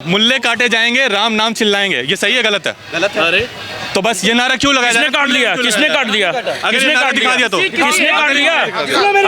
मुल्ले काटे जाएंगे, राम नाम चिल्लाएंगे, ये सही है गलत है? गलत है। अरे तो बस ये नारा क्यों लगाया? किसने काट दिया? किसने काट दिया? किसने काट दिखा दिया? तो किसने काट दिया?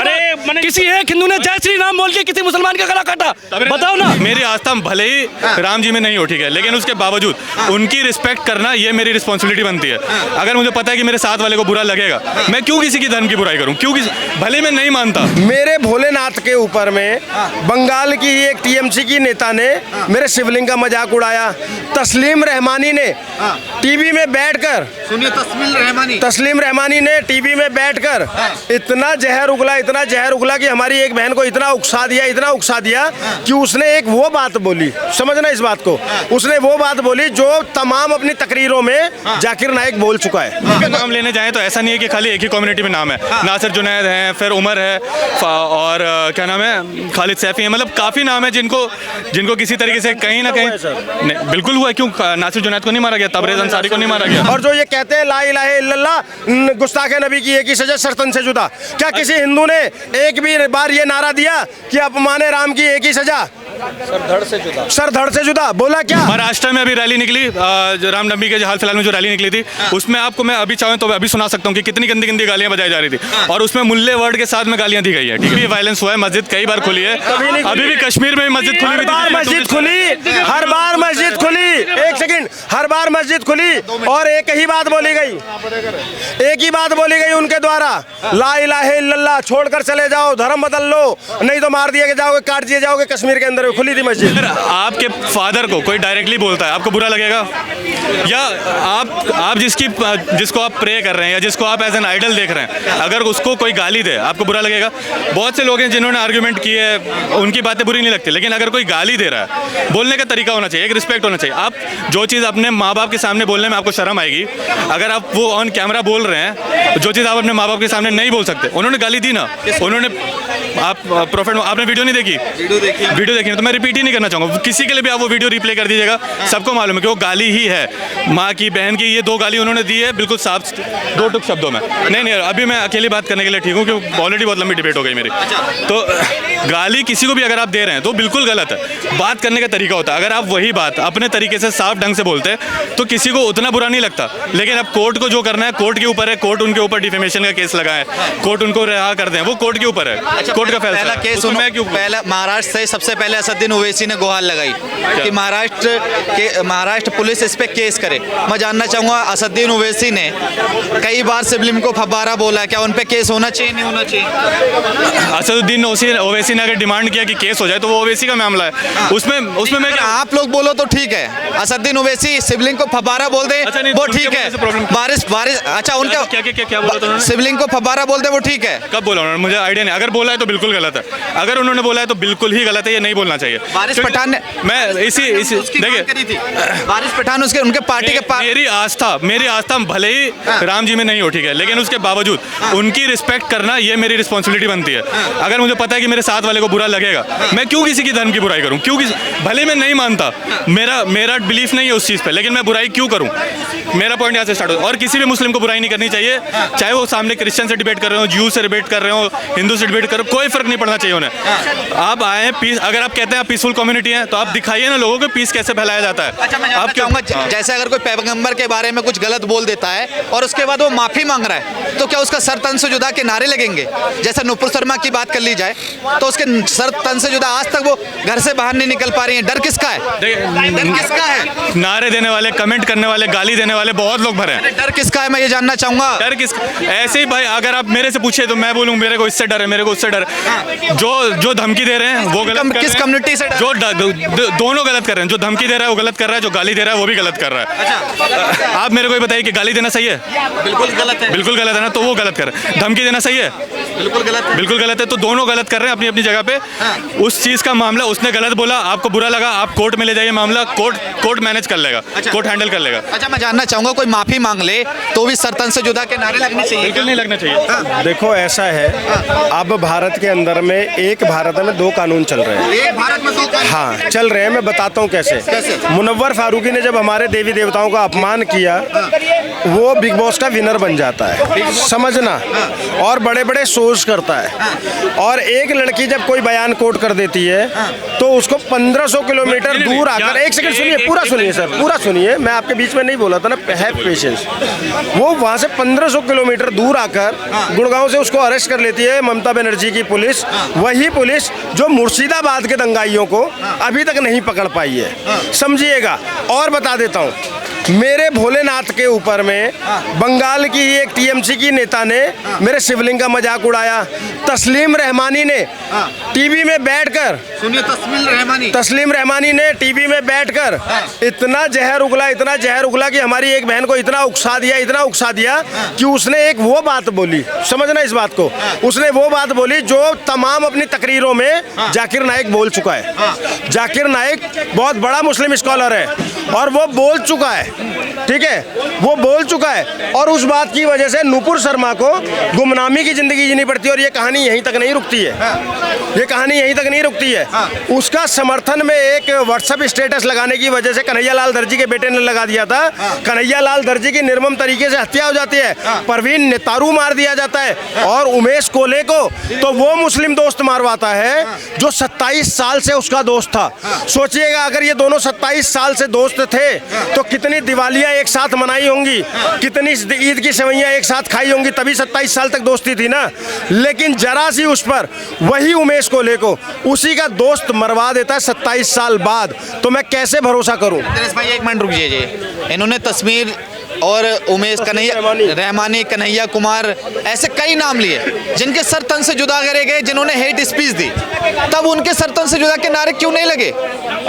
अरे मैंने किसी एक हिंदू ने जय श्री राम बोल के किसी मुसलमान का गला काटा, बताओ ना। मेरी आस्था भले ही राम जी में नहीं हो, ठीक है, लेकिन उसके बावजूद उनकी रिस्पेक्ट करना ये मेरी रिस्पॉन्सिबिलिटी बनती है। अगर मुझे पता है कि मेरे साथ वाले को बुरा लगेगा, मैं क्यों किसी की धर्म की बुराई करूं? क्यों भले मैं नहीं मानता। मेरे भोलेनाथ के ऊपर में बंगाल की एक टीएमसी की नेता ने मेरे शिवलिंग का मजाक उड़ाया। तस्लीम रहमानी ने टीवी में बैठकर, सुनिए, तस्लीम रहमानी ने टीवी में बैठकर इतना जहर उगला कि हमारी एक बहन को इतना उकसा दिया कि उसने एक वो बात बोली, समझना इस बात को, उसने वो बात बोली जो तमाम अपनी तकरीरों में जाकिर नाइक बोल चुका है। नाम लेने जाए तो ऐसा नहीं है कि खाली एक ही कम्युनिटी में नाम है। नासिर जुनैद है, फिर उमर है, और क्या नाम है, खालिद सैफी है, मतलब काफ़ी नाम है जिनको किसी तरीके से कहीं ना कहीं बिल्कुल हुआ। क्यों नासिर जुनैद को नहीं मारा गया? तबरेज़ अंसारी को नहीं मारा गया? और जो ये कहते हैं ला इलाहा इल्लल्लाह, गुस्ताखे नबी की एक ही सजा, सरतन से जुदा। क्या किसी हिंदू ने एक भी बार ये नारा दिया कि अपमाने राम की एक ही सजा, सर धड़ से जुदा? बोला क्या? महाराष्ट्र में अभी रैली निकली, रामनवमी के हाल फिलहाल में जो रैली निकली थी, उसमें आपको मैं अभी चाहूँ तो अभी सुना सकता हूँ कि कितनी गंदी गंदी गालियाँ बजाई जा रही थी, और उसमें मुल्ले वर्ड के साथ में गालियाँ दी गई है। ठीक है, वायलेंस हुआ है, मस्जिद कई बार खुली है, अभी भी कश्मीर में मस्जिद खुली, हर बार मस्जिद खुली, एक सेकंड, हर बार मस्जिद खुली और एक ही बात बोली गई उनके द्वारा, ला इलाहा इल्लल्लाह, छोड़कर चले जाओ, धर्म बदल लो, नहीं तो मार दिए जाओगे, काट दिए जाओगे। कश्मीर के अंदर खुली थी मस्जिद। अगर आपके फादर को कोई डायरेक्टली बोलता है, आपको बुरा लगेगा? या आप जिसको आप प्रे कर रहे हैं या जिसको आप एज एन आइडल देख रहे हैं, अगर उसको कोई गाली दे, आपको बुरा लगेगा? बहुत से लोग हैं जिन्होंने आर्ग्यूमेंट की है, उनकी बातें बुरी नहीं लगती, लेकिन अगर कोई गाली दे रहा है, बोलने का तरीका होना चाहिए, एक रिस्पेक्ट होना चाहिए। आप जो चीज़ अपने माँ बाप के सामने बोलने में आपको शर्म आएगी, अगर आप वो ऑन कैमरा बोल रहे हैं, जो चीज़ आप अपने माँ बाप के सामने नहीं बोल सकते, उन्होंने गाली दी ना, उन्होंने प्रॉफिट, आपने वीडियो नहीं देखी? वीडियो देखी तो मैं रिपीट ही नहीं करना चाहूँगा, किसी के लिए भी आप वो वीडियो रिप्ले कर दीजिएगा, सबको मालूम है कि वो गाली ही है। माँ की, बहन की, ये दो गाली उन्होंने दी है, बिल्कुल साफ, दो टुक शब्दों में। नहीं, अभी मैं अकेली बात करने के लिए ठीक हूँ, क्योंकि ऑलरेडी बहुत लंबी डिबेट हो गई मेरी। तो गाली किसी को भी अगर आप दे रहे हैं तो बिल्कुल गलत है। बात करने का तरीका होता है, अगर आप वही बात अपने तरीके से साफ ढंग से बोलते हैं तो किसी को उतना बुरा नहीं लगता। लेकिन अब कोर्ट को जो करना है, कोर्ट के ऊपर है, कोर्ट उनके ऊपर डिफेमेशन का केस लगाए, कोर्ट उनको रिहा कर दें, वो कोर्ट के ऊपर है, कोर्ट का फैसला। केस पहला महाराष्ट्र से सबसे पहले असदुद्दीन ओवैसी ने गुहार लगाई कि महाराष्ट्र पुलिस इस पे केस करे। मैं जानना चाहूँगा, असदुद्दीन ओवैसी ने कई बार सिबलिम को फब्बारा बोला, क्या उन पे केस होना चाहिए, नहीं होना चाहिए? असदुद्दीन ओवैसी ने अगर डिमांड किया कि केस हो जाए तो वो ओवैसी का मामला है, उसमें मैं आप लोग बोलो तो ठीक है, असदुद्दीन ओवैसी सिबलिंग को फब्बारा बोल दे वो ठीक है, बारिश अच्छा उनका क्या बोला सिबलिंग को फब्बारा बोल दे वो ठीक है? कब बोला उन्होंने? मुझे आइडिया नहीं। अगर बोला है तो बिल्कुल गलत है, अगर उन्होंने बोला है तो बिल्कुल ही गलत है, ये नहीं बोलना चाहिए। बारिश पठान ने, मैं इसी देखिए, बारिश पठान उनके पार्टी के पास, मेरी आस्था भले ही राम जी में नहीं हो, ठीक है, लेकिन उसके बावजूद उनकी रिस्पेक्ट करना ये मेरी रिस्पॉन्सिबिलिटी बनती है। अगर मुझे पता है कि मेरे साथ वाले को बुरा लगेगा, मैं क्यों किसी की धर्म की बुराई करूं? भले मैं नहीं मानता, मेरा बिलीफ नहीं है उस चीज़ पे, लेकिन मैं बुराई क्यों करूं? मेरा पॉइंट यहाँ से स्टार्ट हो। और किसी भी मुस्लिम को बुराई नहीं करनी चाहिए, चाहे वो सामने क्रिश्चियन से डिबेट कर रहे हो, ज्यू से डिबेट कर रहे हो, हिंदू से डिबेट कर रहे हो, कोई फर्क नहीं पड़ना चाहिए उन्हें। आप आए पीस, अगर आप कहते हैं आप पीसफुल कम्युनिटी हैं तो आप दिखाइए ना लोगों को पीस कैसे फैलाया जाता है। अच्छा, मैं आप चाहूँगा, जैसे अगर कोई पैगंबर के बारे में कुछ गलत बोल देता है और उसके बाद वो माफी मांग रहा है, तो क्या उसका सर तन से जुदा के नारे लगेंगे? जैसे नुपुर शर्मा की बात कर ली जाए तो उसके सर तन से जुदा, आज तक वो घर से बाहर नहीं निकल पा रही है, डर किसका है? डर किसका है? नारे देने वाले, कमेंट करने वाले, गाली देने वाले बहुत लोग भरे हैं। डर किसका है, मैं ये जानना चाहूंगा। डर किस? ऐसे ही भाई, अगर आप मेरे से पूछे तो मैं बोलूँ मेरे को इससे डर है, मेरे को उससे डर है। जो धमकी दे रहे हैं वो गलत, किस कम्युनिटी से? जो दोनों गलत कर रहे हैं, जो धमकी दे रहा है वो गलत कर रहा है, जो गाली दे रहा है वो भी गलत कर रहा है। आप मेरे को ये बताइए कि गाली देना सही है? बिल्कुल गलत है। बिल्कुल गलत है ना, तो वो गलत कर रहे हैं। धमकी देना सही है? बिल्कुल गलत है। बिल्कुल गलत है, तो दोनों गलत कर रहे हैं अपनी अपनी जगह पे। उस चीज का मामला, उसने गलत बोला, आपको बुरा लगा, आप कोर्ट में ले जाइए मामला, कोर्ट मैनेज कर लेगा, कोर्ट हैंडल कर लेगा। अच्छा, मैं जानना चाहूंगा, कोई माफी मांग ले तो भी सर तन से जुदा के नारे लगने चाहिए? बिल्कुल नहीं लगना चाहिए। देखो ऐसा है, अब भारत के अंदर में एक भारत में दो कानून चल रहे हैं। एक भारत में दो कानून? हाँ चल रहे हैं, मैं बताता हूँ कैसे। मुनव्वर फारूकी ने जब हमारे देवी देवताओं का अपमान किया, वो बिग बॉस का विनर बन जाता है, समझना, और बड़े बड़े शोज करता है। और एक लड़की जब कोई बयान कोट कर देती है तो उसको 1500 किलोमीटर नहीं, नहीं, दूर यहाँ- आकर, एक सेकंड सुनिए, एक- पूरा एक- सुनिए सर, पूरा सुनिए, मैं आपके बीच में नहीं बोला था ना, हैव पेशेंस। वो वहाँ से 1500 किलोमीटर दूर आकर गुड़गांव से उसको अरेस्ट कर लेती है ममता बनर्जी की पुलिस, वही पुलिस जो मुर्शिदाबाद के दंगाइयों को अभी तक नहीं पकड़ पाई है, समझिएगा। और बता देता हूँ, मेरे भोलेनाथ के ऊपर में बंगाल की एक टीएमसी की नेता ने मेरे शिवलिंग का मजाक उड़ाया। तस्लीम रहमानी ने टीवी में बैठकर, सुनिए, तस्लीम रहमानी ने टीवी में बैठकर इतना जहर उगला कि हमारी एक बहन को इतना उकसा दिया कि उसने एक वो बात बोली, समझना इस बात को, उसने वो बात बोली जो तमाम अपनी तकरीरों में जाकिर नाइक बोल चुका है। जाकिर नाइक बहुत बड़ा मुस्लिम स्कॉलर है और वो बोल चुका है, ठीक है, वो बोल चुका है। और उस बात की वजह से नुपुर शर्मा को गुमनामी की जिंदगी जीनी पड़ती है। और ये कहानी यहीं तक नहीं रुकती है, ये कहानी यहीं तक नहीं रुकती है। उसका समर्थन में एक व्हाट्सएप स्टेटस लगाने की वजह से कन्हैया लाल दर्जी के बेटे ने लगा दिया था। कन्हैया लाल दर्जी की निर्मम तरीके से हत्या हो जाती है, परवीन नेतारू मार दिया जाता है, और उमेश कोले को तो वो मुस्लिम दोस्त मारवाता है जो 27 साल से उसका दोस्त था। सोचिएगा, अगर ये दोनों 27 साल से दोस्त थे तो कितनी दिवालियां एक साथ मनाई होंगी, कितनी ईद की सेवैयां एक साथ खाई होंगी, तभी 27 साल तक दोस्ती थी ना। लेकिन जरा सी उस पर वही उमेश कोले को उसी का दोस्त मरवा देता है 27 साल बाद, तो मैं कैसे भरोसा करूं? दिनेश भाई, एक मिनट रुक जाइए। इन्होंने तस्वीर और उमेश कन्हैया रहमानी, कन्हैया कुमार, ऐसे कई नाम लिए जिनके सर तन से जुदा करे गए, जिन्होंने हेट स्पीच दी, तब उनके सर तन से जुदा के नारे क्यों नहीं लगे?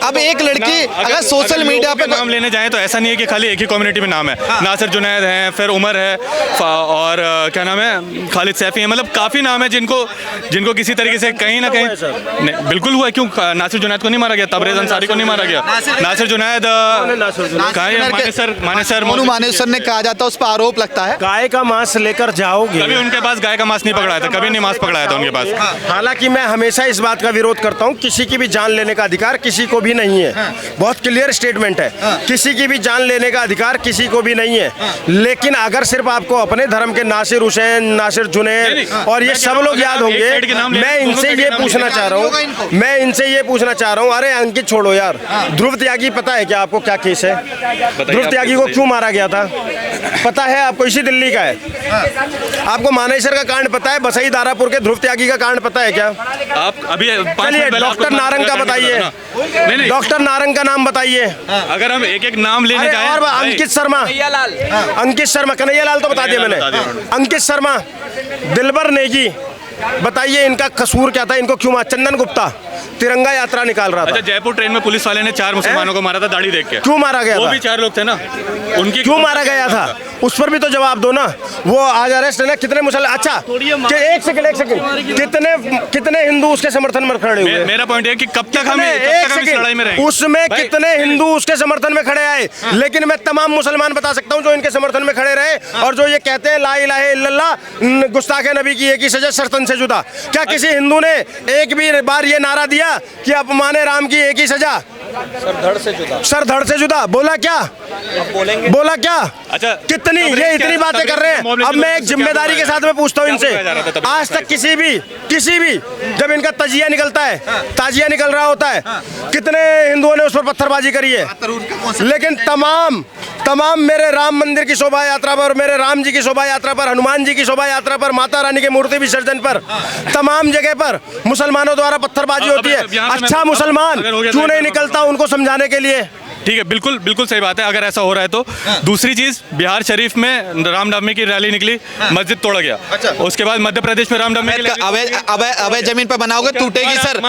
अब एक लड़की अगर सोशल मीडिया पे नाम लेने जाए तो ऐसा नहीं है कि खाली एक ही कम्युनिटी में नाम है। नासिर जुनैद है, फिर उमर है, और क्या नाम है, खालिद सैफी है, मतलब काफ़ी नाम है जिनको किसी तरीके से कहीं ना कहीं नहीं, बिल्कुल हुआ है। क्यों नासिर जुनैद को नहीं मारा गया? तबरेज़ अंसारी को नहीं मारा गया? नासिर जुनैद कहाँ है? मानेसर ने कहा जाता, उस पर आरोप लगता है गाय का मांस लेकर जाओगे। कभी उनके पास गाय का मांस नहीं पकड़ाया था, कभी नहीं मांस पकड़ाया था उनके पास। हालांकि मैं हमेशा इस बात का विरोध करता हूं, किसी की भी जान लेने का अधिकार किसी को भी नहीं है, बहुत क्लियर स्टेटमेंट है, किसी की भी जान लेने का अधिकार किसी को भी नहीं है। लेकिन अगर सिर्फ आपको अपने धर्म के नासिर हुसैन, नासिर जुनैद और ये सब लोग याद होंगे, मैं इनसे ये पूछना चाह रहा हूँ, अरे अंकित छोड़ो यार, ध्रुव त्यागी पता है क्या आपको क्या केस है? ध्रुव त्यागी को क्यों मारा गया था पता है आपको? इसी दिल्ली का है। आपको मानेसर का कांड पता है? बसई दारापुर के ध्रुव त्यागी का कांड पता है क्या? आप अभी चलिए डॉक्टर नारंग का बताइए, डॉक्टर नारंग का नाम बताइए। अगर हम एक एक नाम लेने जाएं, और अंकित शर्मा, अंकित शर्मा, कन्हैया लाल तो बता दिया मैंने, अंकित शर्मा, दिलबर नेगी, बताइए इनका कसूर क्या था? इनको क्यों मारा? चंदन गुप्ता तिरंगा यात्रा निकाल रहा था। अच्छा, जयपुर ट्रेन में पुलिस वाले ने 4 मुसलमानों को मारा था दाढ़ी देख के, क्यों मारा गया वो था? भी 4 लोग थे ना, उनकी क्यों मारा गया था? उस पर भी तो जवाब दो ना। वो आज अरेस्ट है ना, कितने मुसलमान, अच्छा एक सेकंड, कितने हिंदू उसके समर्थन में खड़े हुए? मेरा पॉइंट है कि कब तक हम इस लड़ाई में रहेंगे? उसमें कितने हिंदू उसके समर्थन में खड़े आए? लेकिन मैं तमाम मुसलमान बता सकता हूं जो इनके समर्थन में खड़े रहे और जो ये कहते हैं ला इलाहा इल्लल्लाह, गुस्ताखे नबी की एक ही सजा, सरतन से जुदा। क्या किसी हिंदू ने एक भी बार ये नारा दिया कि अपमाने राम की एक ही सजा, सर धड़ से जुदा? बोला क्या? बोला क्या? अच्छा, कितनी ये इतनी बातें कर रहे हैं। अब मैं एक जिम्मेदारी के साथ में पूछता हूँ इनसे, आज तक किसी भी जब इनका तजिया निकलता है, ताजिया निकल रहा होता है, कितने हिंदुओं ने उस पर पत्थरबाजी करी है? लेकिन तमाम मेरे राम मंदिर की शोभा यात्रा पर, मेरे राम जी की शोभा यात्रा पर, हनुमान जी की शोभा यात्रा पर, माता रानी के मूर्ति विसर्जन पर, तमाम जगह पर मुसलमानों द्वारा पत्थरबाजी होती है। अच्छा मुसलमान क्यों नहीं निकलता उनको समझाने के लिए? ठीक है, बिल्कुल सही बात है। अगर ऐसा हो रहा है तो दूसरी चीज, बिहार शरीफ में रामनवमी की रैली निकली, मस्जिद तोड़ा गया। उसके बाद मध्य प्रदेश में रामनवमी अबे जमीन पर बनाओगे टूटेगी सर,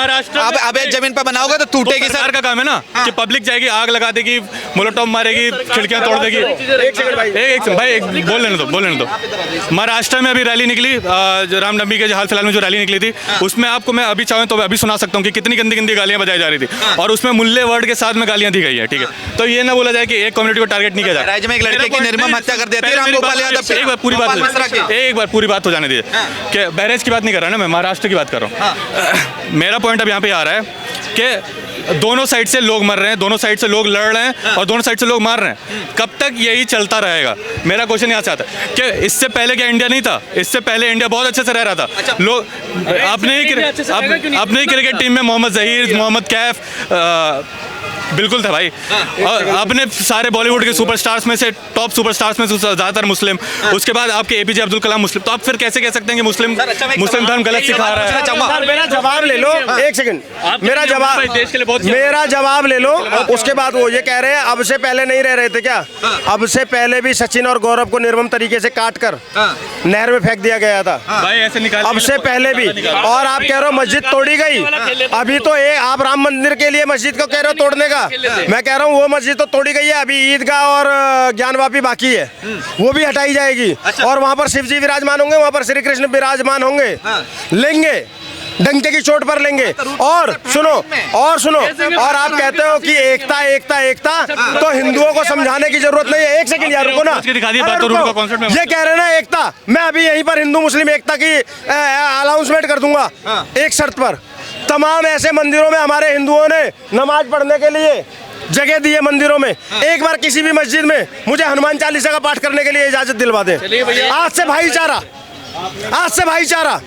अबे जमीन पर बनाओगे तो टूटेगी सर। का काम है ना कि पब्लिक जाएगी, आग लगा देगी, मोलोटॉव मारेगी, खिड़कियां तोड़ देगी। एक भाई बोल लेने दो। महाराष्ट्र में अभी रैली निकली, रामनवमी के हाल फिलहाल में जो रैली निकली थी, उसमें आपको मैं अभी चाहूँ तो अभी सुना सकता हूँ कि कितनी गंदी गालियां बजाई जा रही थी, और उसमें मुल्ले वर्ड के साथ में गालियां दी गई है। ठीक है, तो ये ना बोला जाए कि एक कम्युनिटी को टारगेट नहीं किया जाए। बहराइच में एक लड़के की निर्मम हत्या कर दी थी रामगोपाल यादव पे। एक बार पूरी बात गोपाल मिश्रा की। एक बार पूरी बात हो जाने दीजिए कि बहराइच की बात नहीं कर रहा ना, मैं महाराष्ट्र की बात कर रहा हूँ। मेरा पॉइंट अब यहाँ पे आ रहा है कि दोनों साइड से लोग मर रहे हैं, दोनों साइड से लोग लड़ रहे हैं और दोनों साइड से लोग मार रहे हैं। कब तक यही चलता रहेगा? मेरा क्वेश्चन यहाँ से आता है कि इससे पहले क्या इंडिया नहीं था? इससे पहले इंडिया बहुत अच्छे से रह रहा था। लोग अपने ही क्रिकेट टीम में मोहम्मद जहीर, मोहम्मद कैफ बिल्कुल था भाई। और अपने सारे बॉलीवुड के सुपरस्टार्स में से, टॉप सुपरस्टार्स में से ज़्यादातर मुस्लिम। उसके बाद आपके एपीजे अब्दुल कलाम मुस्लिम। तो आप फिर कैसे कह सकते हैं कि मुस्लिम धर्म गलत सिखा रहा है? सर, मेरा जवाब ले लो, एक सेकंड, मेरा जवाब ले लो। उसके बाद वो ये कह रहे हैं अब से पहले नहीं रह रहे थे क्या? अब से पहले भी सचिन और गौरव को निर्मम तरीके से काट कर नहर में फेंक दिया गया था भाई, ऐसे निकाल अब से पहले भी। और आप कह रहे हो मस्जिद तोड़ी गई। अभी तो आप राम मंदिर के लिए मस्जिद को कह रहे हो तोड़ने का। मैं कह रहा हूँ वो मस्जिद तो तोड़ी गई है, अभी ईदगाह और ज्ञानवापी बाकी है, वो भी हटाई जाएगी। और वहाँ पर शिव जी विराजमान होंगे, वहाँ पर श्री कृष्ण विराजमान होंगे। लेंगे, डंके की चोट पर लेंगे। और सुनो, और आप कहते हो कि एकता एकता एकता, तो हिंदुओं को समझाने की जरूरत नहीं है। एक सेकंड यार, रुको ना। ये कह रहे हैं ना एकता, मैं अभी यहीं पर हिंदू मुस्लिम एकता की अनाउंसमेंट कर दूंगा एक शर्त पर। तमाम ऐसे मंदिरों में हमारे हिंदुओं ने नमाज पढ़ने के लिए जगह दी है मंदिरों में। एक बार किसी भी मस्जिद में मुझे हनुमान चालीसा का पाठ करने के लिए इजाजत दिलवा दें। आज से भाईचारा, आज से भाईचारा।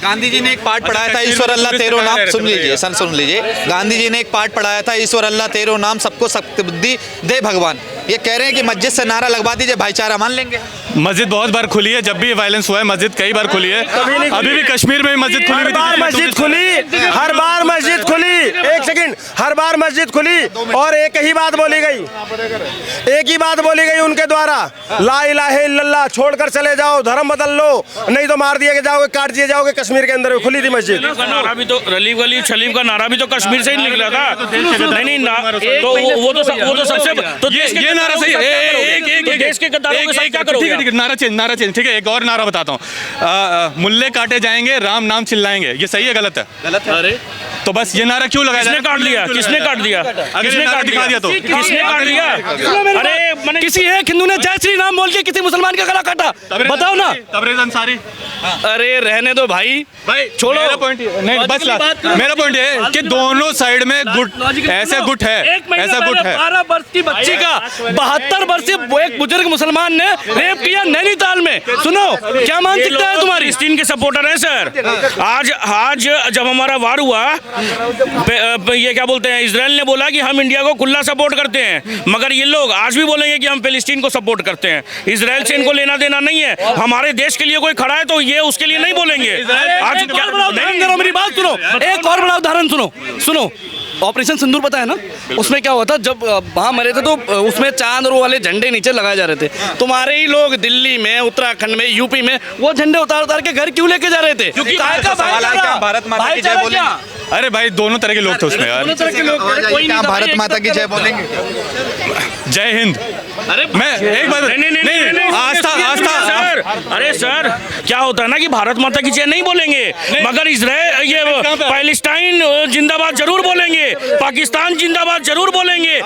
गांधी जी ने एक पाठ पढ़ाया था, ईश्वर अल्लाह तेरो नाम। सुन लीजिए सर, सुन लीजिए। गांधी जी ने एक पाठ पढ़ाया था, ईश्वर अल्लाह तेरो नाम, सबको शक्ति बुद्धि दे भगवान। ये कह रहे हैं कि मस्जिद से नारा लगवा दीजिए, भाईचारा मान लेंगे। मस्जिद बहुत बार खुली है, जब भी वायलेंस हुआ है मस्जिद कई बार खुली है। अभी भी कश्मीर में मस्जिद खुली हुई थी। हर बार मस्जिद खुली, एक सेकंड, हर बार मस्जिद खुली और एक ही बात बोली गई उनके द्वारा, ला इलाहा इल्लल्लाह, छोड़कर चले जाओ, धर्म बदल लो, नहीं तो मार दिए जाओगे, काट दिए जाओगे। कश्मीर के अंदर खुली थी मस्जिद। नारा भी तो रलीफ अली शलीफ का नारा भी तो कश्मीर से ही निकला था। नहीं, तो वो तो सबसे तो ये नारा सही है। देश के गद्दारों के साथ क्या करोगे? नारा चेंज, ठीक है। एक और नारा बताता हूँ, मुल्ले काटे जाएंगे, राम नाम चिल्लाएंगे। ये सही है गलत है? गलत है। अरे तो बस ये नारा क्यों लगाया? किसने काट दिया? किसने काट दिया? किसने काट दिया? तो किसने काट दिया? अरे किसी एक हिंदू ने जय श्री राम बोल के किसी मुसलमान का गला काटा, बताओ ना। तबरेज़ अंसारी। अरे रहने दो भाई, छोड़ो। मेरा पॉइंट नहीं, बस मेरा पॉइंट ये है कि दोनों साइड में गुट, ऐसा गुट है, ऐसा गुट है। 12 वर्ष की बच्ची का 72 वर्षीय एक बुजुर्ग मुसलमान ने रेप किया नैनीताल में। सुनो, क्या मानसिकता है तुम्हारी? फिलिस्तीन के सपोर्टर हैं सर। आज जब हमारा वार हुआ, ये क्या बोलते हैं, इजराइल ने बोला कि हम इंडिया को खुला सपोर्ट करते हैं, मगर ये लोग आज भी बोलेंगे कि हम फिलिस्तीन को सपोर्ट करते हैं। इजराइल से इनको लेना देना नहीं है। हमारे देश के लिए कोई खड़ा है तो ये उसके लिए नहीं बोलेंगे। आज एक और बड़ा उदाहरण दे रहा हूं, मेरी बात सुनो। एक और बड़ा उदाहरन सुनो। ऑपरेशन सिंदूर पता है ना? उसमें क्या हुआ था, जब वहाँ मरे थे तो उसमें चांद वाले झंडे नीचे लगाए जा रहे थे। तुम्हारे ही लोग दिल्ली में, उत्तराखंड में, यूपी में वो झंडे उतार के घर क्यों लेके जा रहे थे? क्योंकि भारत माता की जय बोलेंगे। अरे भाई, दोनों तरह के लोग थे उसमें यार। क्या भारत माता की जय बोलेंगे? जय हिंद। अरे मैं एक बात नहीं, आस्था सर। अरे सर, क्या होता है ना कि भारत माता की जय नहीं बोलेंगे, मगर इजराइल, ये पैलेस्टाइन जिंदाबाद जरूर बोलेंगे, पाकिस्तान जिंदाबाद जरूर बोलेंगे।